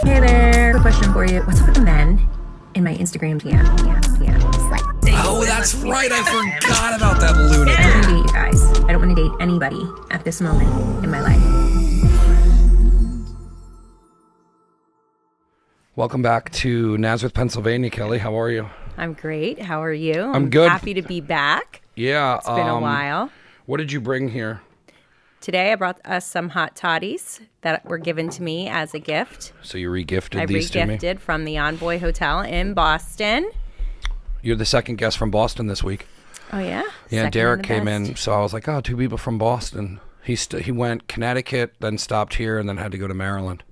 Hey there, question for you. What's up with the men in my Instagram DM? Oh, that's right. I forgot about that lunatic. I don't want to date you guys. I don't want to date anybody at this moment in my life. Welcome back to Nazareth, Pennsylvania, Kelly. How are you? I'm great. How are you? I'm good. Happy to be back. Yeah. It's been a while. What did you bring here? Today I brought us some hot toddies that were given to me as a gift. So you re-gifted I these to me? re-gifted from the Envoy Hotel in Boston. You're the second guest from Boston this week. Oh, yeah? Yeah, Second Derek and the came best. in, so I was like, oh, two people from Boston. He went Connecticut, then stopped here, and then had to go to Maryland.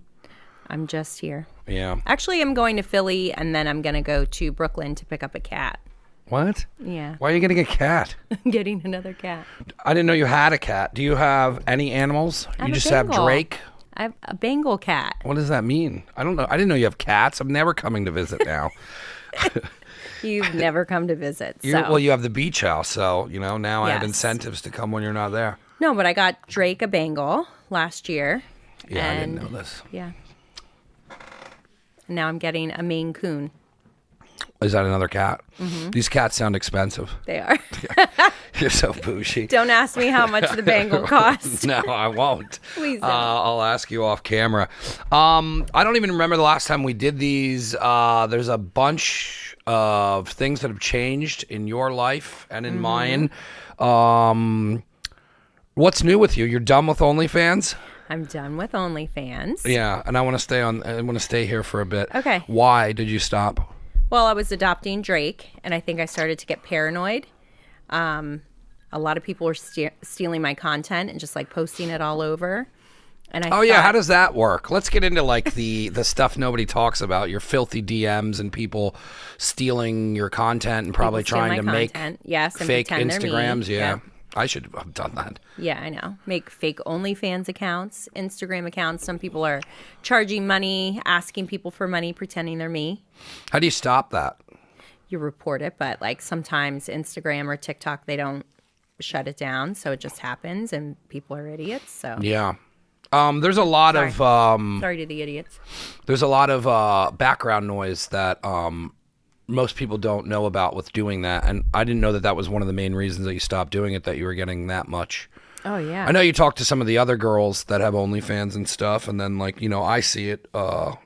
I'm just here. Yeah. Actually, I'm going to Philly, and then I'm going to go to Brooklyn to pick up a cat. What? Yeah. Why are you getting a cat? I'm getting another cat. I didn't know you had a cat. Do you have any animals? I have You a just have Bengal. Drake? I have a Bengal cat. What does that mean? I don't know. I didn't know you have cats. I'm never coming to visit now. You've never come to visit. So. Well, you have the beach house, so, now I have Yes. incentives to come when you're not there. No, but I got Drake a Bengal last year. Yeah, I and didn't know this. Yeah. And now I'm getting a Maine Coon. Is that another cat? Mm-hmm. These cats sound expensive. They are. You're so bougie. Don't ask me how much the Bengal cost. No, I won't. Please don't. I'll ask you off camera. I don't even remember the last time we did these. There's a bunch of things that have changed in your life and in mine. What's new with you? You're done with OnlyFans? I'm done with OnlyFans. Yeah, and I want to stay here for a bit. Okay. Why did you stop? Well, I was adopting Drake, and I think I started to get paranoid. A lot of people were stealing my content and just like posting it all over. And Yeah, how does that work? Let's get into like the stuff nobody talks about, your filthy DMs and people stealing your content and probably People steal trying to my make content, yes, and fake pretend they're me. Instagrams. Yeah. Yeah. I should have done that. Yeah, I know. Make fake OnlyFans accounts, Instagram accounts. Some people are charging money, asking people for money, pretending they're me. How do you stop that? You report it, but like sometimes Instagram or TikTok, they don't shut it down. So it just happens and people are idiots. So Yeah. There's a lot of sorry to the idiots. there's a lot of background noise that most people don't know about with doing that, and I didn't know that was one of the main reasons that you stopped doing it, that you were getting that much. Oh, yeah. I know you talk to some of the other girls that have OnlyFans and stuff, and then I see it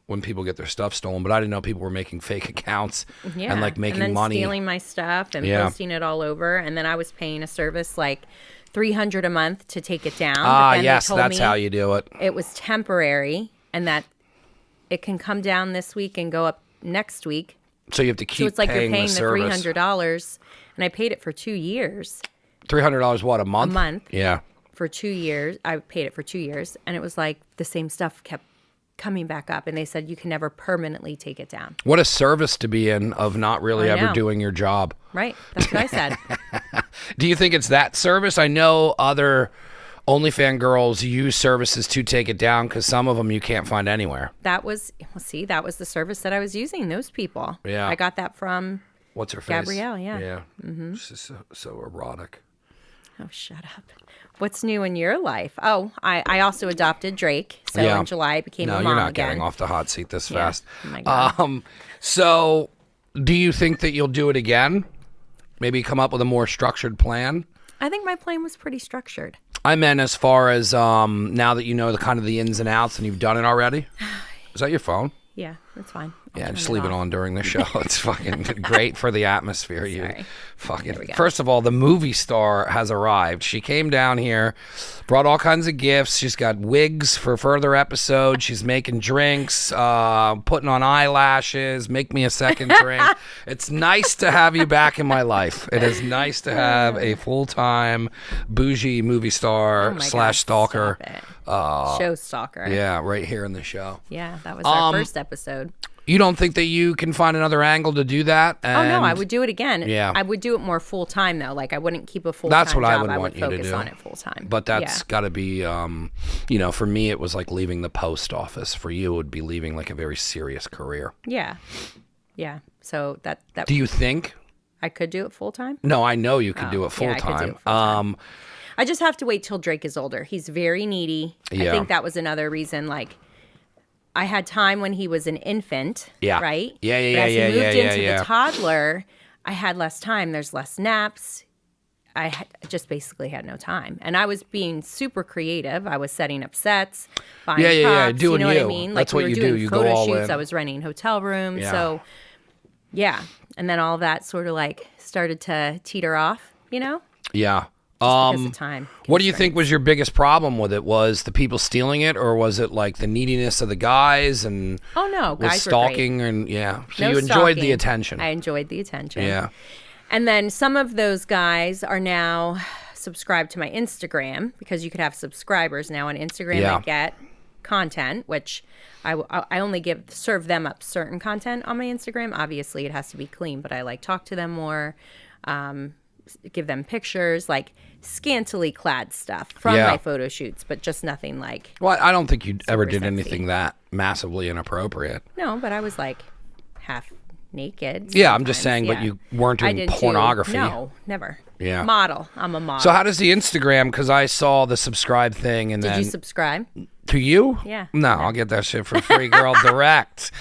when people get their stuff stolen, but I didn't know people were making fake accounts Yeah. and like making and then money. stealing my stuff and Yeah. posting it all over. And then I was paying a service like $300 a month to take it down. But then they Yes, told that's me how you do it. it was temporary and that it can come down this week and go up next week. So you have to keep So it's like paying you're paying the service. $300, and I paid it for 2 years. $300 what, a month? A month. Yeah. For 2 years, I paid it for 2 years, and it was like the same stuff kept coming back up, and they said you can never permanently take it down. What a service to be in of not really I ever know. doing your job. Right? That's what I said. Do you think it's that service? I know other OnlyFans girls use services to take it down because some of them you can't find anywhere. That was the service that I was using. Those people. Yeah. I got that from. What's her face? Gabrielle, yeah. Yeah. Mm-hmm. It's just so erotic. Oh, shut up. What's new in your life? Oh, I also adopted Drake. So Yeah. in July I became No, a mom you're not again. getting off the hot seat this Yeah. fast. Oh my God. So do you think that you'll do it again? Maybe come up with a more structured plan? I think my plan was pretty structured. I meant as far as now that you know the kind of the ins and outs and you've done it already. Is that your phone? Yeah, that's fine. I'll Yeah, turn just leave it off. on during the show. It's fucking great for the atmosphere. You Sorry. fucking. we go. First of all, the movie star has arrived. She came down here, brought all kinds of gifts. She's got wigs for further episodes. She's making drinks, putting on eyelashes. Make me a second drink. It's nice to have you back in my life. It is nice to have a full-time bougie movie star Oh my / God, stalker. stop it. Show stalker. Yeah, right here in the show. Yeah, that was our first episode. You don't think that you can find another angle to do that? Oh no, I And- would do it again. Yeah. I would do it more full time though. Like I wouldn't keep a full time That's job. what I would want would you to focus do. on it full time. But that's got to be, for me, it was like leaving the post office. For you, it would be leaving like a very serious career. Yeah. So that Do you think? I could do it full time. No, I know you could do it full yeah, I could do time. it full-time. I just have to wait till Drake is older. He's very needy. I Yeah. think that was another reason. Like I had time when he was an infant. Yeah. Right? Yeah, But as he moved into yeah. the toddler, I had less time. There's less naps. I just basically had no time. And I was being super creative. I was setting up sets, buying props, doing you know what I you. mean? That's we what were you doing do. You photo go all shoots. in. I was renting hotel rooms. Yeah. So, yeah. And then all that sort of like started to teeter off, you know? Yeah. Because of time. What do you think was your biggest problem with it? Was the people stealing it, or was it like the neediness of the guys and Oh, no. was Guys stalking were great. and yeah? So No you enjoyed the stalking. attention. I enjoyed the attention. Yeah. And then some of those guys are now subscribed to my Instagram because you could have subscribers now on Instagram Yeah. that get content, which I only serve them up certain content on my Instagram. Obviously, it has to be clean, but I like talk to them more, give them pictures, like scantily clad stuff from Yeah. my photo shoots, but just nothing like, Well, I don't think you ever did sexy. anything that massively inappropriate. no, but I was like half naked. Yeah, I'm just sometimes, saying, but you weren't I doing did too. pornography. No, never. Yeah. Model. I'm a model. So how does the Instagram? Because I saw the subscribe thing, and Did then you subscribe? to you? Yeah. No, I'll get that shit for free, girl. Direct.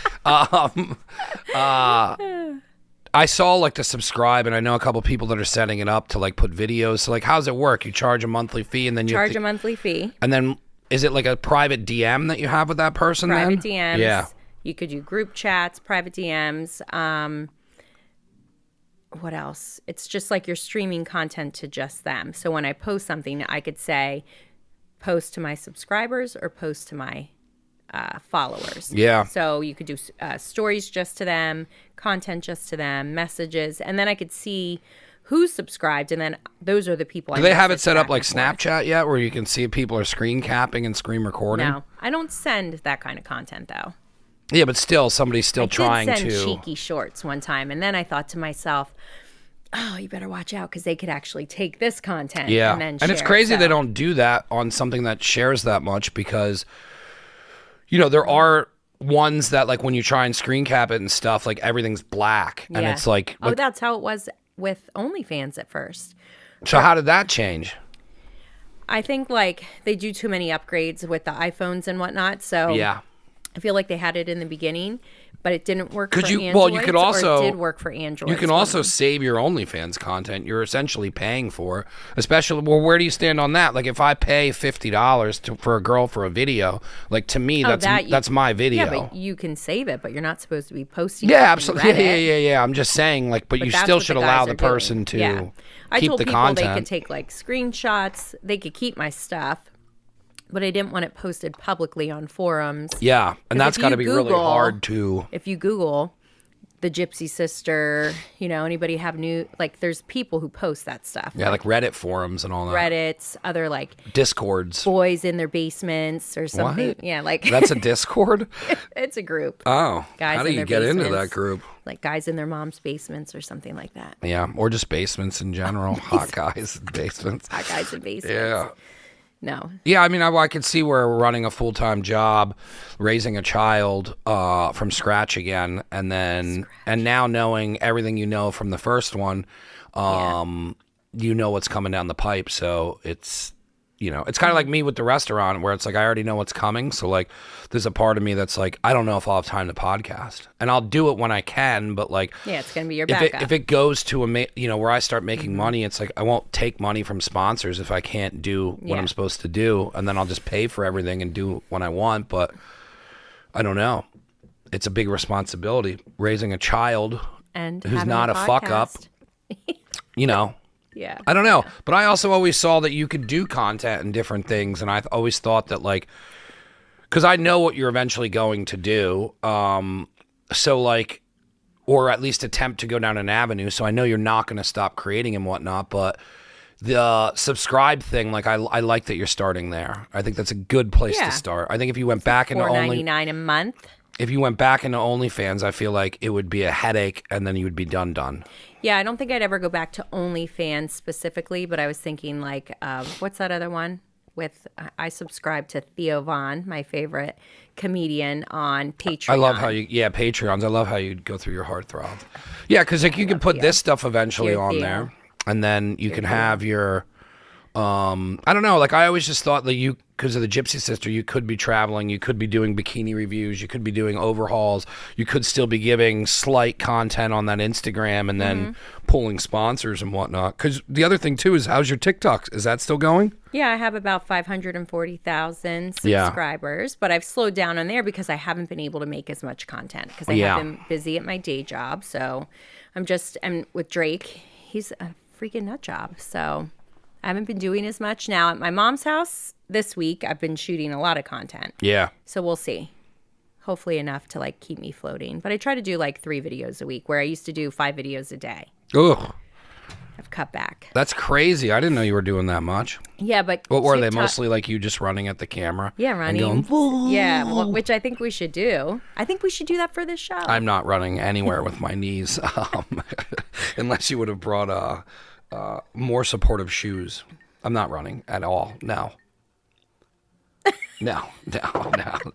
I saw like the subscribe, and I know a couple people that are setting it up to like put videos. So like, how's it work? You charge a monthly fee, and then you have Charge a monthly fee. and then is it like a private DM that you have with that person? Private then? DMs. Yeah. You could do group chats, private DMs. What else? It's just like you're streaming content to just them. So when I post something, I could say post to my subscribers or post to my followers. Yeah. So you could do stories just to them, content just to them, messages, and then I could see who's subscribed, and then those are the people. Do they have it set up like Snapchat yet, where you can see if people are screen capping and screen recording? No, I don't send that kind of content though. Yeah, but still, somebody's still trying I did send to. cheeky shorts one time, and then I thought to myself, "Oh, you better watch out because they could actually take this content." Yeah, and then and it's share it." crazy So- they don't do that on something that shares that much because, you know, there are ones that like when you try and screen cap it and stuff, like everything's black, and Yeah. it's like, oh, that's how it was with OnlyFans at first. so how did that change? I think like they do too many upgrades with the iPhones and whatnot, so Yeah. I feel like they had it in the beginning, but it didn't work Could for you? Androids. Well, you could also. or it did work for Android. You can also save your OnlyFans content. You're essentially paying for, especially. Well, where do you stand on that? Like, if I pay $50 for a girl for a video, like to me, that's my video. Yeah, but you can save it, but you're not supposed to be posting. Yeah, it on absolutely. Reddit. Yeah. I'm just saying, like, but you that's still what should the allow guys the are doing. person to Yeah. I keep told the people content. they could take like screenshots. They could keep my stuff, but I didn't want it posted publicly on forums. Yeah, and that's if got to you be really Google- hard to. If you Google the Gypsy Sister, you know, anybody have new, like there's people who post that stuff. Yeah, like Reddit forums and all that. Reddits, other like Discords. boys in their basements or something. What? Yeah, like That's a Discord? it's a group. Oh. Guys how do in you their get into basements. that group? Like guys in their mom's basements or something like that. Yeah, or just basements in general. Hot guys in basements. Hot guys in basements. Yeah. No. Yeah, I mean, I could see where running a full-time job, raising a child from scratch again, and then and now knowing everything you know from the first one, you know what's coming down the pipe. So it's, you know, it's kind of like me with the restaurant where it's like I already know what's coming. So like, there's a part of me that's like, I don't know if I'll have time to podcast, and I'll do it when I can. But like, Yeah, it's gonna be your if backup. it goes to you know, where I start making money, it's like I won't take money from sponsors if I can't do what Yeah. I'm supposed to do, and then I'll just pay for everything and do what I want. But I don't know. It's a big responsibility raising a child and who's having not a fuck up. podcast. You know. Yeah. I don't know, but I also always saw that you could do content and different things, and I always thought that like, because I know what you're eventually going to do, so like, or at least attempt to go down an avenue. So I know you're not going to stop creating and whatnot, but the subscribe thing, like I like that you're starting there. I think that's a good place Yeah. to start. I think if you went back into $4.99 a month. if you went back into OnlyFans, I feel like it would be a headache, and then you would be done. Yeah, I don't think I'd ever go back to OnlyFans specifically, but I was thinking like, what's that other one? I subscribe to Theo Von, my favorite comedian, on Patreon. I love how Patreons. I love how you go through your heartthrob. Yeah, because like you can put this stuff eventually Dear on Theo. there, and then you can have your, I don't know. Like I always just thought that because of the Gypsy Sister, you could be traveling, you could be doing bikini reviews, you could be doing overhauls, you could still be giving slight content on that Instagram and then pulling sponsors and whatnot. Because the other thing too is, how's your TikTok? Is that still going? Yeah, I have about 540,000 subscribers, but I've slowed down on there because I haven't been able to make as much content because I have been busy at my day job. So and with Drake, he's a freaking nut job. So I haven't been doing as much. Now at my mom's house this week, I've been shooting a lot of content. Yeah. So we'll see. Hopefully enough to like keep me floating. But I try to do like 3 videos a week where I used to do 5 videos a day. Ugh. I've cut back. That's crazy. I didn't know you were doing that much. Yeah, but what were they? Mostly like you just running at the camera? Yeah, running. And going, yeah, well, which I think we should do. I think we should do that for this show. I'm not running anywhere with my knees, unless you would have brought more supportive shoes. I'm not running at all. No. No.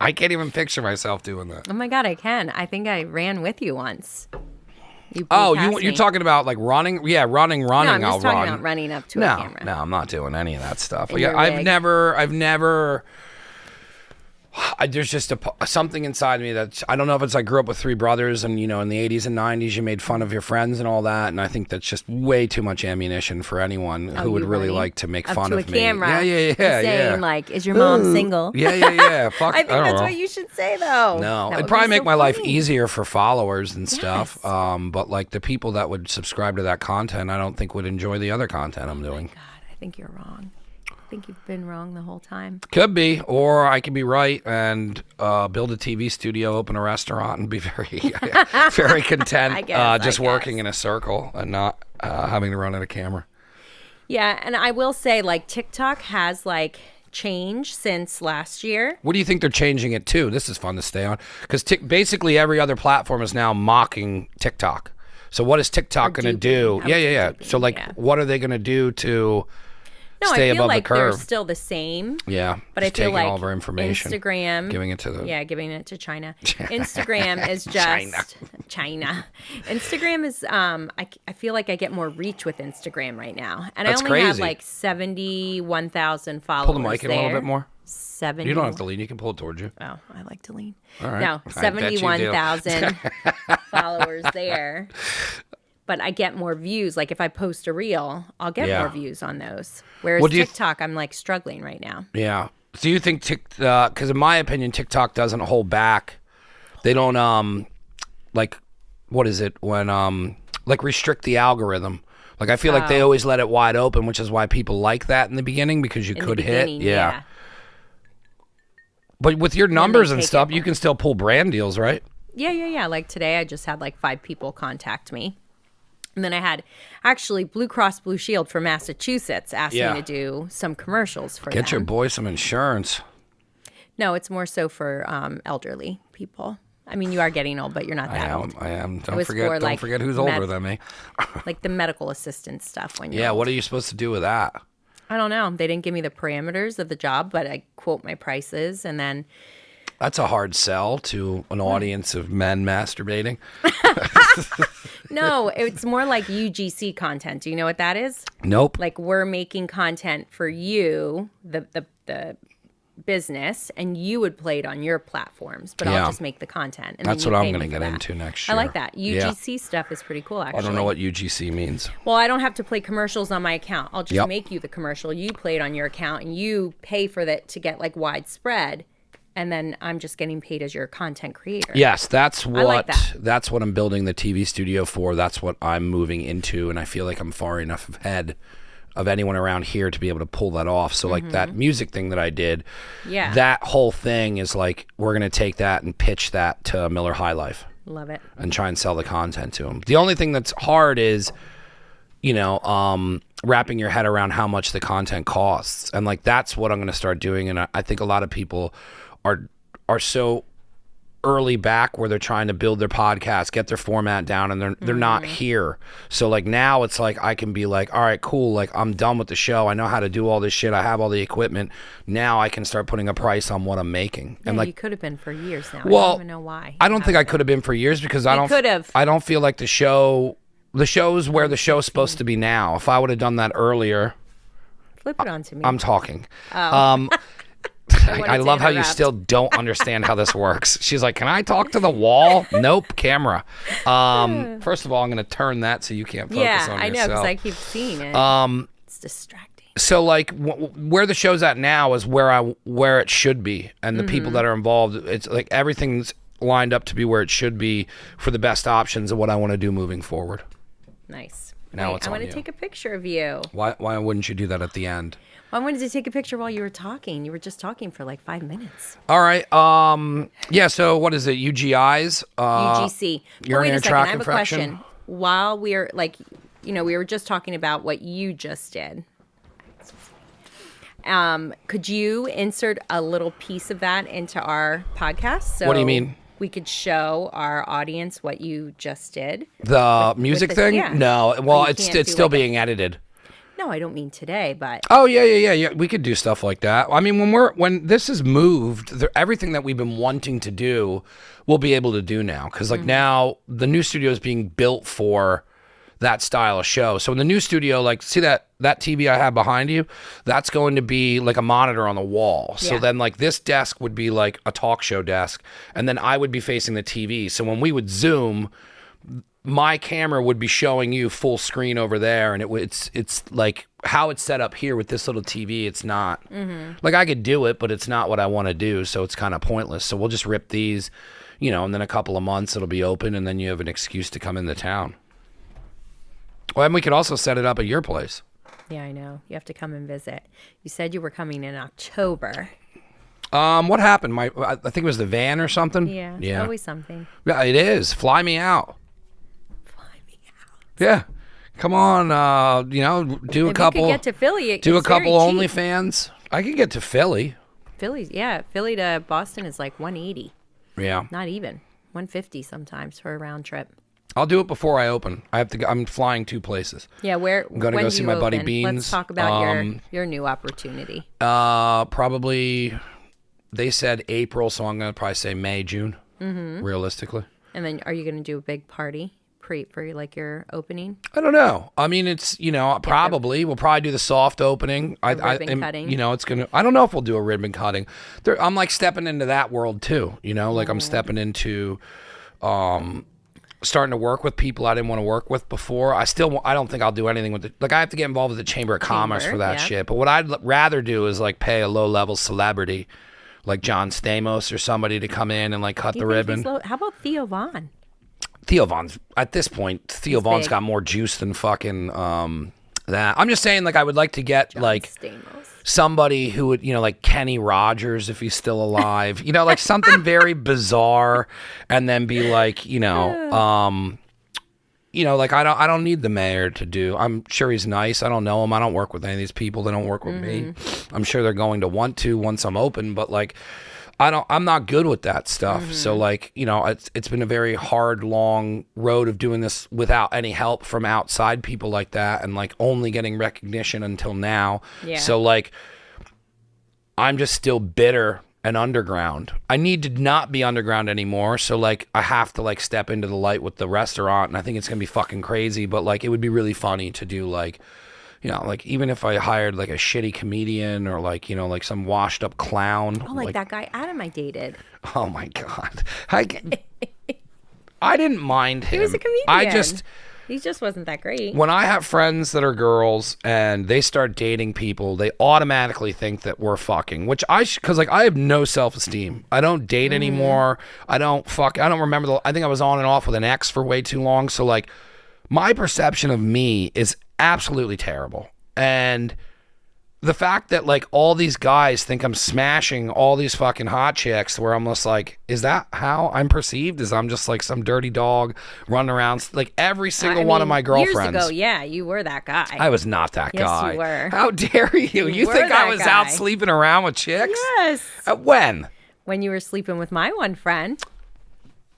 I can't even picture myself doing that. Oh my God, I can. I think I ran with you once. You're talking about like running? Yeah, running. No, I'm I'll just talking run. about running up to a camera. No, I'm not doing any of that stuff. In Yeah, your I've rig. never. There's just something inside me that I don't know if it's I grew up with 3 brothers and, in the 80s and 90s you made fun of your friends and all that, and I think that's just way too much ammunition for anyone who would really like to make fun of me. Camera, yeah, saying like, "Is your mom single?" Yeah. Fuck. I think don't that's know. what you should say though. No, That it'd would probably be make so my life funny. easier for followers and stuff. Yes. But like the people that would subscribe to that content, I don't think would enjoy the other content I'm doing. God, I think you're wrong. I think you've been wrong the whole time. Could be, or I could be right and build a TV studio, open a restaurant, and be very, very content I guess. just working in a circle and not having to run at a camera. Yeah, and I will say, like, TikTok has like changed since last year. What do you think they're changing it to? This is fun to stay on because basically every other platform is now mocking TikTok. So what is TikTok going to do? Yeah. So like, what are they going to do to stay I feel above like the curve? they're still the same. Yeah, But I just feel taking like all of our information, Instagram, giving it to China. Instagram is just China. Instagram is I feel like I get more reach with Instagram right now, and That's I only have crazy. like 71,000 followers. Pull the mic in a little bit more. 70. You don't have to lean. You can pull it towards you. Oh, I like to lean. All right. No, I bet you do. 71,000 followers there. But I get more views. Like if I post a reel, I'll get more views on those. Whereas TikTok, I'm like struggling right now. Yeah. Do you think TikTok? Because in my opinion, TikTok doesn't hold back. They don't like what is it when like restrict the algorithm. Like I feel like they always let it wide open, which is why people like that in the beginning because you could hit. Yeah. But with your numbers and stuff, you can still pull brand deals, right? Yeah. Like today, I just had like 5 people contact me. And then I had actually Blue Cross Blue Shield for Massachusetts asked me to do some commercials for them. Get your boy some insurance. No, it's more so for elderly people. I mean, you are getting old, but you're not that old. I am. Don't was forget. for, Don't like, forget who's older than me. Like the medical assistant stuff. When you're Yeah. old. What are you supposed to do with that? I don't know. They didn't give me the parameters of the job, but I quote my prices, and then That's a hard sell to an audience of men masturbating. no, it's more like UGC content. Do you know what that is? Nope. Like we're making content for you, the business, and you would play it on your platforms, but I'll just make the content. And that's then what you I'm pay going me to for get that. into next year. I like that. UGC stuff is pretty cool, actually. I don't know what UGC means. Well, I don't have to play commercials on my account. I'll just Yep. make you the commercial. You play it on your account, and you pay for that to get like widespread. And then I'm just getting paid as your content creator. Yes, that's what like that. that's what I'm building the TV studio for. That's what I'm moving into, and I feel like I'm far enough ahead of anyone around here to be able to pull that off. So like that music thing that I did, that whole thing is like we're going to take that and pitch that to Miller High Life. Love it. And try and sell the content to them. The only thing that's hard is, wrapping your head around how much the content costs. And like that's what I'm going to start doing. And I think a lot of people are so early back where they're trying to build their podcast, get their format down, and they're not here. So like now it's like I can be like, all right, cool, like I'm done with the show. I know how to do all this shit. I have all the equipment. Now I can start putting a price on what I'm making. Yeah, and like you could have been for years now. Well, I don't even know why. I don't think I could have been for years because I don't feel like the show's where the show's supposed to be now. If I would have done that earlier, Flip it onto me. I'm talking. I love how you still don't understand how this works. She's like, can I talk to the wall? Nope, camera. First of all, I'm going to turn that so you can't focus on yourself. Yeah, I know, because I keep seeing it. It's distracting. So, like, where the show's at now is where it should be. And the people that are involved, it's like everything's lined up to be where it should be for the best options of what I want to do moving forward. Nice. Now I want to take a picture of you. Why wouldn't you do that at the end? I wanted to take a picture while you were talking. You were just talking for like 5 minutes. All right. Yeah. So what is it? UGIs? UGC. Urinary tract I have infection. a question. While we're like, we were just talking about what you just did. Could you insert a little piece of that into our podcast? So what do you mean? We could show our audience what you just did. The music thing? Yeah. No. Well, it's still being edited. No, I don't mean today, but oh yeah. We could do stuff like that. I mean, when this is moved, everything that we've been wanting to do, we'll be able to do now. Because like now, the new studio is being built for that style of show. So in the new studio, like see that TV I have behind you, that's going to be like a monitor on the wall. So then like this desk would be like a talk show desk, and then I would be facing the TV. So when we would Zoom, my camera would be showing you full screen over there, and it's like how it's set up here with this little TV. It's not like I could do it, but it's not what I want to do, so it's kind of pointless. So we'll just rip these, and then a couple of months it'll be open, and then you have an excuse to come into town. Well, and we could also set it up at your place. Yeah, I know. You have to come and visit. You said you were coming in October. What happened? I think it was the van or something. Yeah. Always something. Yeah, it is. Fly me out. Yeah, come on. Do a couple. You could get to Philly. Do a couple OnlyFans. I could get to Philly. Philly to Boston is like 180. Yeah, not even 150 sometimes for a round trip. I'll do it before I open. I'm flying 2 places. Yeah, where? I'm gonna go see my buddy Beans. Let's talk about your new opportunity. Probably. They said April, so I'm gonna probably say May, June. Realistically. And then, are you gonna do a big party? For like your opening? I don't know. I mean, it's probably we'll probably do the soft opening. Ribbon cutting. It's gonna. I don't know if we'll do a ribbon cutting. I'm like stepping into that world too. Like I'm stepping into, starting to work with people I didn't want to work with before. I don't think I'll do anything with it. Like I have to get involved with the Chamber of Commerce for that shit. But what I'd rather do is like pay a low level celebrity, like John Stamos or somebody to come in and like cut the ribbon. How about Theo Von? Theo Von's at this point. Theo Von's got more juice than fucking that. I'm just saying, like I would like to get John like Stamos. Somebody who would, like Kenny Rogers if he's still alive. Like something very bizarre, and then be like, like I don't need the mayor to do. I'm sure he's nice. I don't know him. I don't work with any of these people. They don't work with me. I'm sure they're going to want to once I'm open, but like. I'm not good with that stuff. So like, it's been a very hard, long road of doing this without any help from outside people like that, and like only getting recognition until now. Yeah. So like, I'm just still bitter and underground. I need to not be underground anymore. So like, I have to like step into the light with the restaurant, and I think it's gonna be fucking crazy, but like, it would be really funny to do like, like even if I hired like a shitty comedian or like, like some washed up clown. Oh, like that guy Adam I dated. Oh my God. I didn't mind him. He was a comedian. He just wasn't that great. When I have friends that are girls and they start dating people, they automatically think that we're fucking, which because like I have no self-esteem. I don't date anymore. I don't remember I think I was on and off with an ex for way too long. So like my perception of me is absolutely terrible. And the fact that like all these guys think I'm smashing all these fucking hot chicks, where I'm just like, is that how I'm perceived? Is I'm just like some dirty dog running around? Like every single one of my girlfriends. Years ago, yeah, you were that guy. I was not that guy. Yes, you were. How dare you? You think I was out sleeping around with chicks? Yes. When? When you were sleeping with my one friend.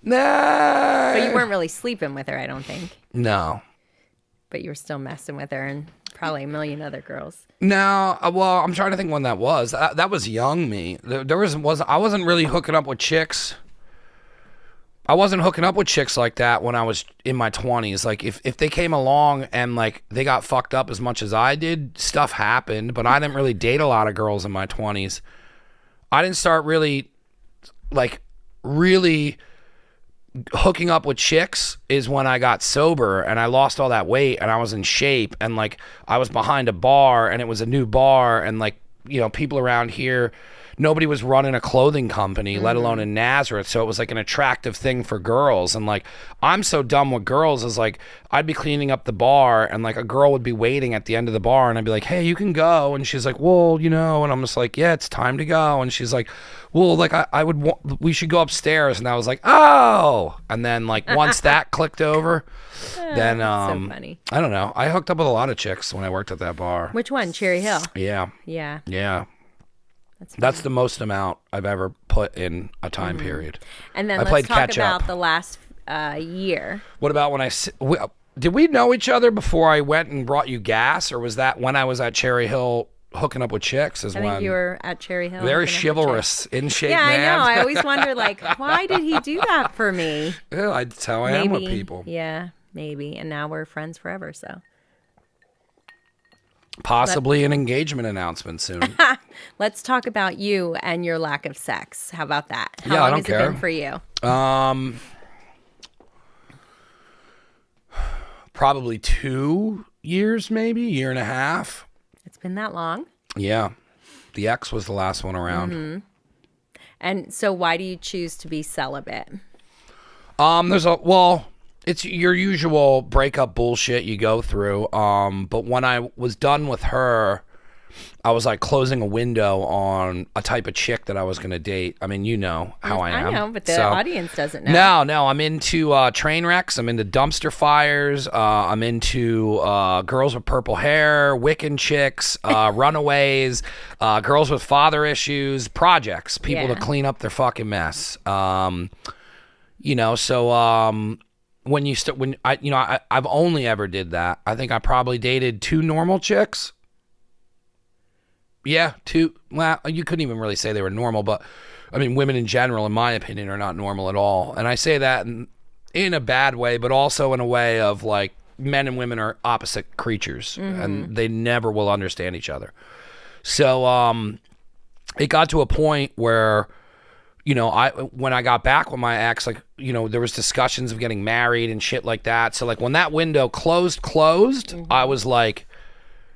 Nah. But you weren't really sleeping with her, I don't think. No. But you were still messing with her and probably a million other girls. No, well, I'm trying to think when that was. That was young me. I wasn't really hooking up with chicks. I wasn't hooking up with chicks like that when I was in my 20s. Like if they came along and like they got fucked up as much as I did, stuff happened. But I didn't really date a lot of girls in my 20s. I didn't start really hooking up with chicks is when I got sober and I lost all that weight and I was in shape and like I was behind a bar and it was a new bar and like, you know, people around here, nobody was running a clothing company, let alone in Nazareth. So it was like an attractive thing for girls. And like, I'm so dumb with girls is like, I'd be cleaning up the bar and like a girl would be waiting at the end of the bar and I'd be like, hey, you can go. And she's like, well, you know, and I'm just like, yeah, it's time to go. And she's like, well, like we should go upstairs. And I was like, oh. And then like once that clicked over, then, so funny. I don't know. I hooked up with a lot of chicks when I worked at that bar. Which one? Cherry Hill? Yeah. Yeah. Yeah. That's the most amount I've ever put in a time period. And then I let's played talk catch about up. the last year. What about when did we know each other before I went and brought you gas, or was that when I was at Cherry Hill hooking up with chicks? I think you were at Cherry Hill. Very hooking up with chivalrous, in shape Yeah, man. I know. I always wonder, like, why did he do that for me? Yeah, that's how I am with people. Yeah, maybe. And now we're friends forever, so. Possibly an engagement announcement soon. Let's talk about you and your lack of sex. How about that? How Yeah, I long don't has care. it been for you? Probably 2 years, maybe, year and a half. It's been that long? Yeah. The ex was the last one around. And so why do you choose to be celibate? It's your usual breakup bullshit you go through. But when I was done with her, I was like closing a window on a type of chick that I was going to date. I mean, you know how I am. I know, but the audience doesn't know. No, I'm into train wrecks. I'm into dumpster fires. I'm into girls with purple hair, Wiccan chicks, runaways, girls with father issues, projects, people to clean up their fucking mess. You know, so I've only ever did that. I think I probably dated 2 normal chicks. Yeah, 2. Well, you couldn't even really say they were normal, but I mean, women in general, in my opinion, are not normal at all. And I say that in a bad way, but also in a way of like men and women are opposite creatures and they never will understand each other. So it got to a point where, you know, when I got back with my ex, like, you know, there was discussions of getting married and shit like that. So like when that window closed, I was like,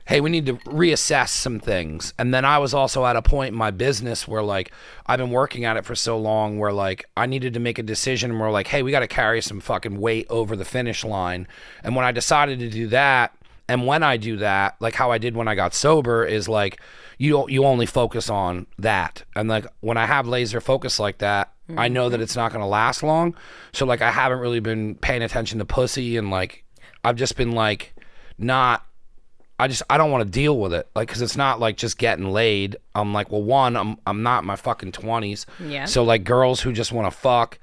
hey, we need to reassess some things. And then I was also at a point in my business where like I've been working at it for so long where like I needed to make a decision and we're like, hey, we got to carry some fucking weight over the finish line. And when I decided to do that, and when I do that, like how I did when I got sober, is like you only focus on that. And like when I have laser focus like that, I know that it's not going to last long. So like I haven't really been paying attention to pussy, and like I've just been like I don't want to deal with it, like, because it's not like just getting laid. I'm like, well, one, I'm not in my fucking 20s. Yeah. So like girls who just want to fuck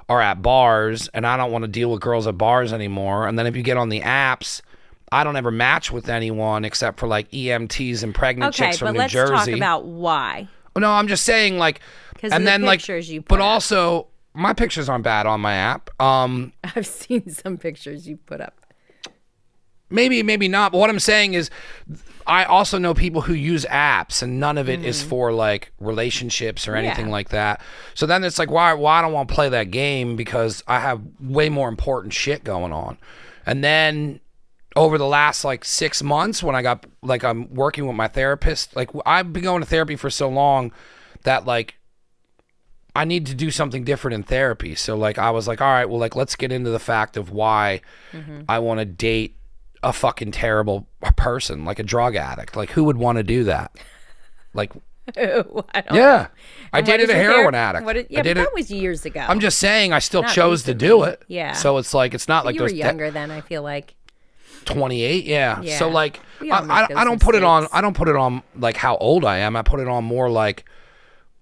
are at bars, and I don't want to deal with girls at bars anymore. And then if you get on the apps, I don't ever match with anyone except for like EMTs and pregnant chicks from New Jersey. Okay, but let's talk about why. No, I'm just saying, like, and then pictures you put but up. Also my pictures aren't bad on my app. I've seen some pictures you put up. Maybe not. But what I'm saying is I also know people who use apps and none of it is for like relationships or anything like that. So then it's like, why I don't want to play that game, because I have way more important shit going on. And then over the last like 6 months, when I got like, I'm working with my therapist, like I've been going to therapy for so long that like I need to do something different in therapy. So like I was like, all right, well, like let's get into the fact of why I want to date a fucking terrible person, like a drug addict. Like who would want to do that? Like, I dated a heroin addict. But that was years ago. I'm just saying I still Not chose to recently. do it. Yeah. So it's like, it's not like you were younger then, I feel like. 28, yeah. So like I don't put it on like how old I am. I put it on more like,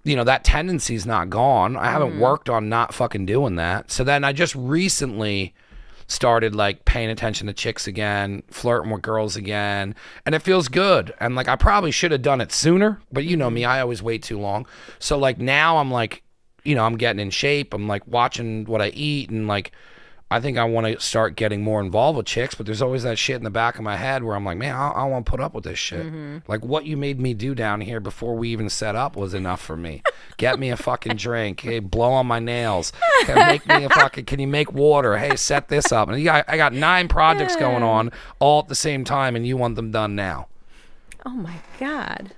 you know, that tendency's not gone. I haven't worked on not fucking doing that. So then I just recently started like paying attention to chicks again, flirting with girls again, and it feels good. And like I probably should have done it sooner, but you know me, I always wait too long. So like now I'm like, you know, I'm getting in shape. I'm like watching what I eat, and like I think I want to start getting more involved with chicks, but there's always that shit in the back of my head where I'm like, man, I don't want to put up with this shit. Like what you made me do down here before we even set up was enough for me. Get me a fucking drink. Hey, blow on my nails. Can you make water? Hey, set this up. And I got 9 projects going on all at the same time, and you want them done now. Oh my God.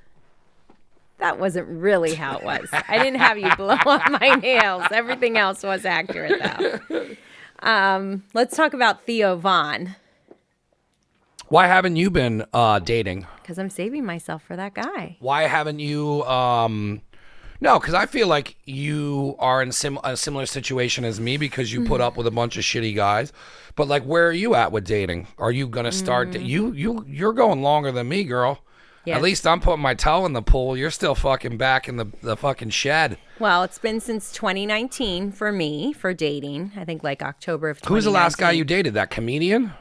That wasn't really how it was. I didn't have you blow on my nails. Everything else was accurate, though. Let's talk about Theo Von. Why haven't you been dating? Because I'm saving myself for that guy. Why haven't you... No, because I feel like you are in a similar situation as me because you put up with a bunch of shitty guys. But, like, where are you at with dating? Are you going to start... You're going longer than me, girl. Yes. At least I'm putting my toe in the pool. You're still fucking back in the fucking shed. Well, it's been since 2019 for me for dating. I think like October of 2019. Who's the last guy you dated? That comedian?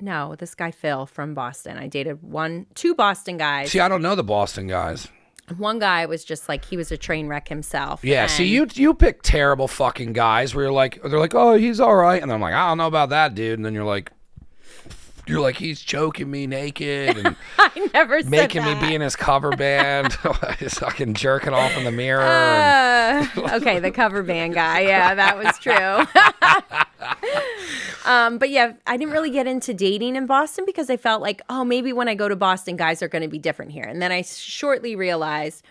No, this guy Phil from Boston. I dated 2 Boston guys. See, I don't know the Boston guys. One guy was just like, he was a train wreck himself. Yeah, see, you pick terrible fucking guys where they're like, oh, he's all right. And I'm like, I don't know about that, dude. And then you're like, he's choking me naked and I never said making that. me be in his cover band. He's fucking jerking off in the mirror. Okay, the cover band guy. Yeah, that was true. But yeah, I didn't really get into dating in Boston because I felt like, oh, maybe when I go to Boston, guys are going to be different here. And then I shortly realized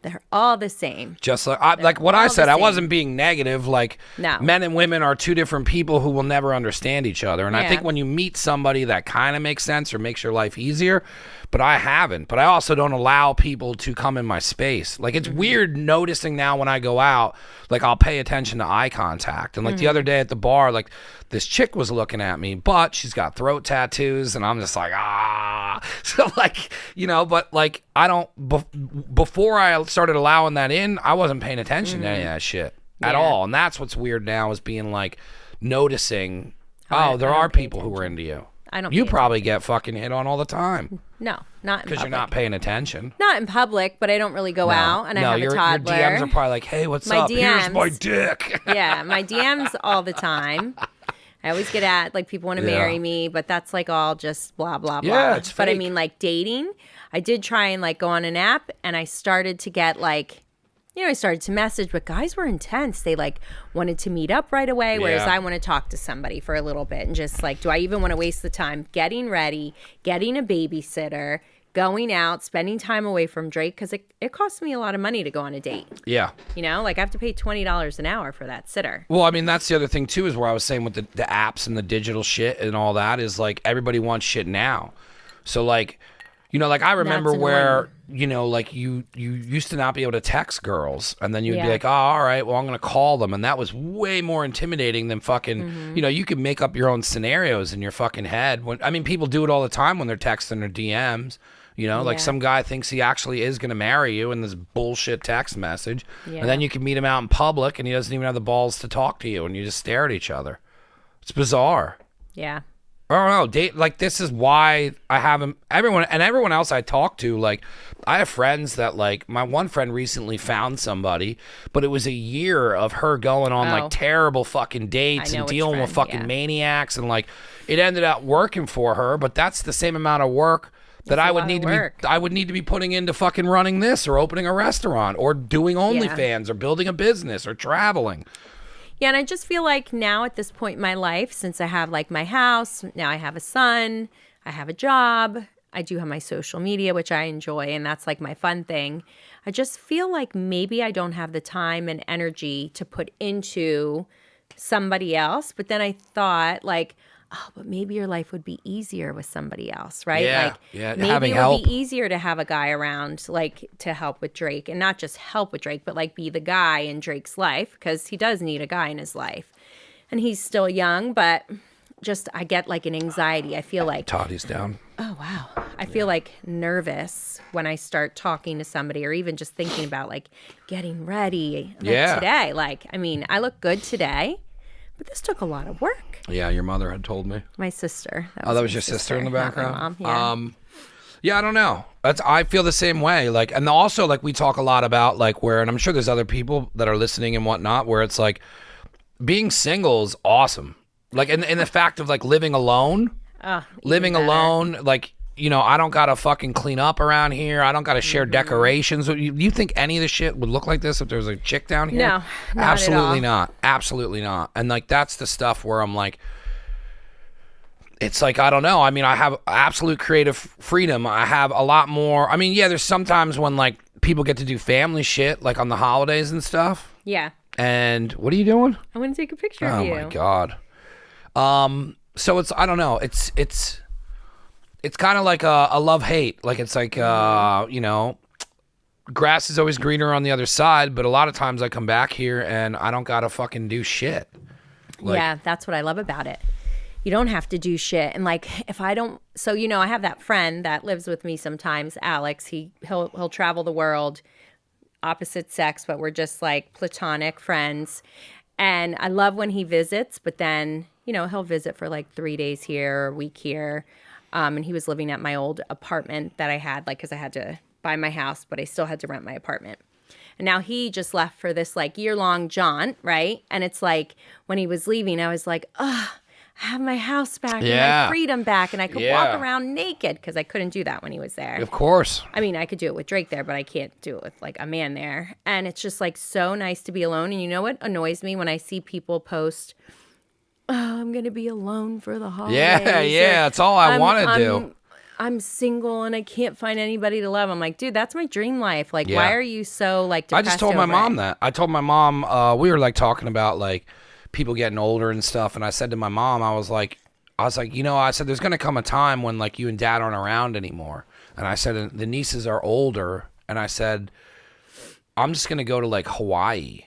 they're all the same. Just like what I said, I wasn't being negative. Like, no. Men and women are 2 different people who will never understand each other. And I think when you meet somebody that kind of makes sense or makes your life easier, but I haven't. But I also don't allow people to come in my space. Like, it's weird noticing now when I go out, like, I'll pay attention to eye contact. And, like, the other day at the bar, like, this chick was looking at me, but she's got throat tattoos, and I'm just like, ah. So, like, but, like, I don't, before I started allowing that in, I wasn't paying attention to any of that shit at all. And that's what's weird now is being, like, noticing, there are people who are into you. You probably get fucking hit on all the time. No, not in public. Because you're not paying attention. Not in public, but I don't really go out, and I have a toddler. Your DMs are probably like, hey, what's up? Here's my dick. Yeah, my DMs all the time. I always get at, like, people want to marry me, but that's, like, all just blah, blah, blah. Yeah, it's fake. But, I mean, like, dating, I did try and, like, go on an app, and I started to get, like... I started to message, but guys were intense. They, like, wanted to meet up right away, whereas I want to talk to somebody for a little bit and just, like, do I even want to waste the time getting ready, getting a babysitter, going out, spending time away from Drake? Because it costs me a lot of money to go on a date. Yeah. Like, I have to pay $20 an hour for that sitter. Well, I mean, that's the other thing, too, is where I was saying with the apps and the digital shit and all that is, like, everybody wants shit now. So, like... like I remember where, like you used to not be able to text girls and then you'd be like, oh, all right, well, I'm going to call them. And that was way more intimidating than fucking, you could make up your own scenarios in your fucking head. People do it all the time when they're texting their DMs, like some guy thinks he actually is going to marry you in this bullshit text message. Yeah. And then you can meet him out in public and he doesn't even have the balls to talk to you and you just stare at each other. It's bizarre. I don't know. This is why I haven't. Everyone else I talk to, like, I have friends that, like, my one friend recently found somebody, but it was a year of her going on like terrible fucking dates and dealing with fucking maniacs, and like, it ended up working for her. But that's the same amount of work that I would need to be putting into fucking running this or opening a restaurant or doing OnlyFans or building a business or traveling. Yeah, and I just feel like now at this point in my life, since I have, like, my house, now I have a son, I have a job, I do have my social media, which I enjoy, and that's, like, my fun thing. I just feel like maybe I don't have the time and energy to put into somebody else. But then I thought, like, oh, but maybe your life would be easier with somebody else, right? Yeah, like, maybe it would be easier to have a guy around, like, to help with Drake, and not just help with Drake, but, like, be the guy in Drake's life, because he does need a guy in his life, and he's still young. But just I get, like, an anxiety. I feel like Toddy's down. Oh wow, I feel like nervous when I start talking to somebody, or even just thinking about, like, getting ready. Like today, like, I mean, I look good today, but this took a lot of work. Yeah, your mother had told me. My sister. That was your sister in the background? My mom, yeah, I don't know. I feel the same way. Like, and also, like, we talk a lot about, like, where, and I'm sure there's other people that are listening and whatnot, where it's like being single is awesome. Like in the fact of like living alone, living alone, like, you know, I don't got to fucking clean up around here. I don't got to share decorations. You think any of this shit would look like this if there was a chick down here? No, not absolutely at all. not. Absolutely not. And like, that's the stuff where I'm like, it's like, I don't know. I mean, I have absolute creative freedom. I have a lot more. I mean, yeah, there's sometimes when like people get to do family shit, like on the holidays and stuff. Yeah. And what are you doing? I want to take a picture Oh of you. my God. So it's, I don't know. It's kind of like a love-hate. Like, it's like, you know, grass is always greener on the other side, but a lot of times I come back here and I don't got to fucking do shit. Like, yeah, that's what I love about it. You don't have to do shit. And like, if I don't, so, you know, I have that friend that lives with me sometimes, Alex. He'll travel the world, opposite sex, but we're just like platonic friends. And I love when he visits, but then, you know, he'll visit for like 3 days here or a week here. And he was living at my old apartment that I had, like, because I had to buy my house, but I still had to rent my apartment. And now he just left for this, like, year-long jaunt, right? And it's like, when he was leaving, I was like, I have my house back and my freedom back, and I could walk around naked, because I couldn't do that when he was there. Of course. I mean, I could do it with Drake there, but I can't do it with, like, a man there. And it's just, like, so nice to be alone. And you know what annoys me? When I see people post, I'm going to be alone for the holidays. Yeah, that's all I want to do. I'm single and I can't find anybody to love. I'm like, dude, that's my dream life. Like, why are you so, like, depressed I just told my over mom it? that. I told my mom, we were, like, talking about, like, people getting older and stuff, and I said to my mom, I was like, you know, I said, there's going to come a time when, like, you and Dad aren't around anymore. And I said, the nieces are older, and I said, I'm just going to go to, like, Hawaii.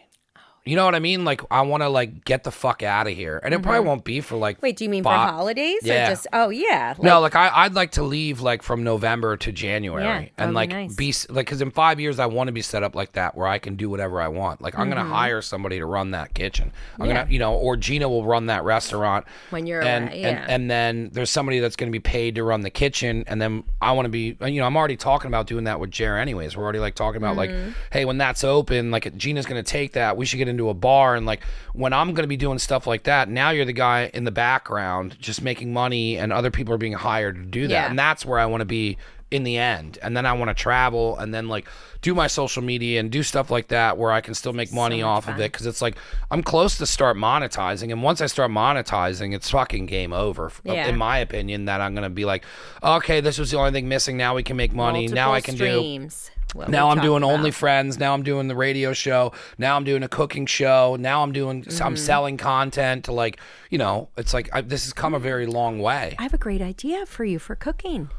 You know what I mean? Like, I want to, like, get the fuck out of here. And it probably won't be for, like... Wait, do you mean for holidays? Yeah. Or just, oh, yeah. Like, no, like, I'd like to leave, like, from November to January. Yeah, and, like, nice. be... Like, because in 5 years, I want to be set up like that, where I can do whatever I want. Like, I'm going to hire somebody to run that kitchen. I'm going to, you know, or Gina will run that restaurant. When you're and, away, and then there's somebody that's going to be paid to run the kitchen. And then I want to be... You know, I'm already talking about doing that with Jer anyways. We're already, like, talking about, like, hey, when that's open, like, Gina's going to take that. We should get into a bar and, like, when I'm going to be doing stuff like that, now you're the guy in the background just making money and other people are being hired to do that. Yeah. And that's where I want to be in the end. And then I want to travel and then, like, do my social media and do stuff like that where I can still make money off of it. Because it's like, I'm close to start monetizing. And once I start monetizing, it's fucking game over, in my opinion, that I'm going to be like, okay, this was the only thing missing. Now we can make money. Multiple now I can streams. Now I'm doing OnlyFriends. Now I'm doing the radio show. Now I'm doing a cooking show. Now I'm doing, I'm selling content to, like, you know, it's like, this has come a very long way. I have a great idea for you for cooking.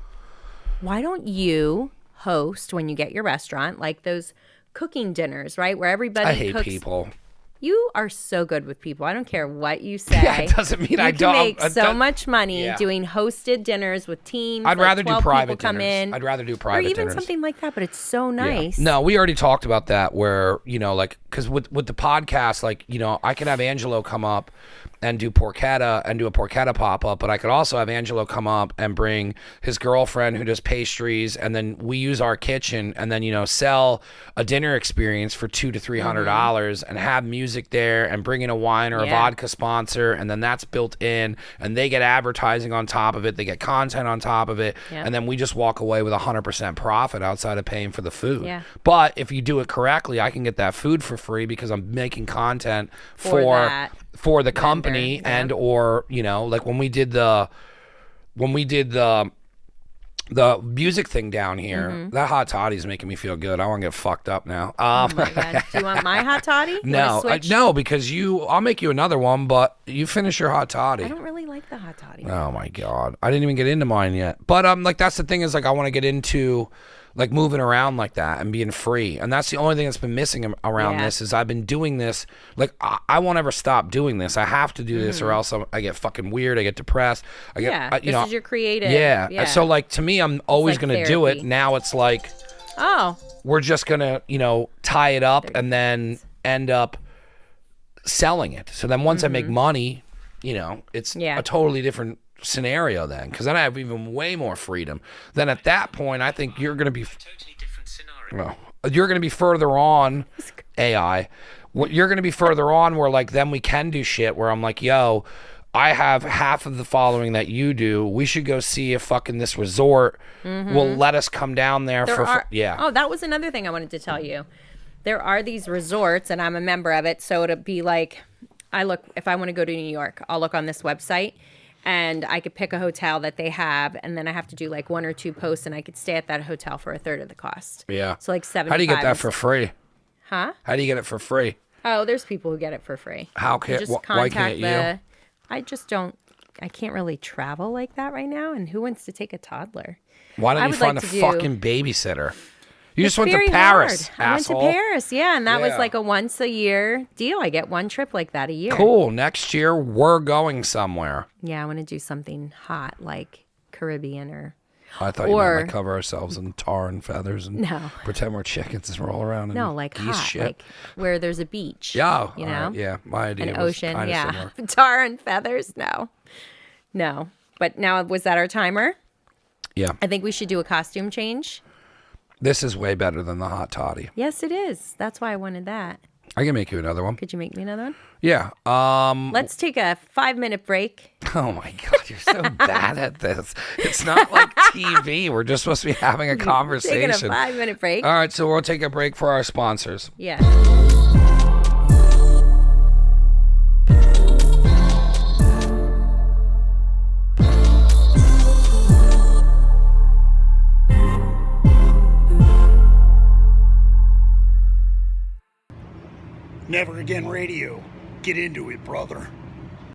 Why don't you host, when you get your restaurant, like those cooking dinners, right? Where everybody I hate cooks. people. You are so good with people. I don't care what you say. Yeah, it doesn't mean I don't. You can make so much money doing hosted dinners with teams. I'd rather do private come dinners. in. I'd rather do private dinners. Or even dinners. something like that, but it's so nice. Yeah. No, we already talked about that where, you know, like, because with the podcast, like, you know, I could have Angelo come up and do porchetta and do a porchetta pop-up, but I could also have Angelo come up and bring his girlfriend who does pastries, and then we use our kitchen and then, you know, sell a dinner experience for $200 to $300 and have music there and bring in a wine or a vodka sponsor, and then that's built in, and they get advertising on top of it, they get content on top of it, and then we just walk away with 100% profit outside of paying for the food. But if you do it correctly, I can get that food for free because I'm making content for the company and or, you know, like when we did the music thing down here, that hot toddy is making me feel good. I want to get fucked up now. Oh my God. Do you want my hot toddy? No, because I'll make you another one, but you finish your hot toddy. I don't really like the hot toddy. Oh my God. I didn't even get into mine yet. But like, that's the thing is, like, I want to get into, like, moving around like that and being free. And that's the only thing that's been missing around this is I've been doing this. Like, I won't ever stop doing this. I have to do this or else I get fucking weird. I get depressed. This is your creative. Yeah. So, like, to me, I'm always like going to do it. Now it's like, we're just going to, you know, tie it up and then end up selling it. So then once I make money, you know, it's a totally different scenario then, because then I have even way more freedom. Then at that point, I think you're going to be totally different scenario. You're going to be further on AI. You're going to be further on where, like, then we can do shit where I'm like, yo, I have half of the following that you do. We should go see if fucking this resort will let us come down there yeah. Oh, that was another thing I wanted to tell you. There are these resorts, and I'm a member of it. So it'll be like, if I want to go to New York, I'll look on this website, and I could pick a hotel that they have, and then I have to do like 1 or 2 posts, and I could stay at that hotel for a third of the cost. Yeah. So like 75. How do you get that for free? Huh? How do you get it for free? Oh, there's people who get it for free. How can why can't you? I just don't. I can't really travel like that right now. And who wants to take a toddler? Why don't you find a fucking babysitter? You just went to Paris, hard. I went to asshole. Paris, yeah, and that was like a once a year deal. I get 1 trip like that a year. Cool. Next year we're going somewhere. Yeah, I want to do something hot like Caribbean or. I thought you meant like cover ourselves in tar and feathers and pretend we're chickens and roll around in like geese hot, shit. like where there's a beach. Yeah, you know, yeah. My idea an was ocean, similar. tar and feathers. No. But now, was that our timer? Yeah. I think we should do a costume change. This is way better than the hot toddy. Yes, it is. That's why I wanted that. I can make you another one. Could you make me another one? Yeah. Let's take a 5-minute break. Oh my God, you're so bad at this. It's not like TV. We're just supposed to be having a conversation. Taking a 5-minute break. All right, so we'll take a break for our sponsors. Yeah. Never Again Radio. Get into it, brother.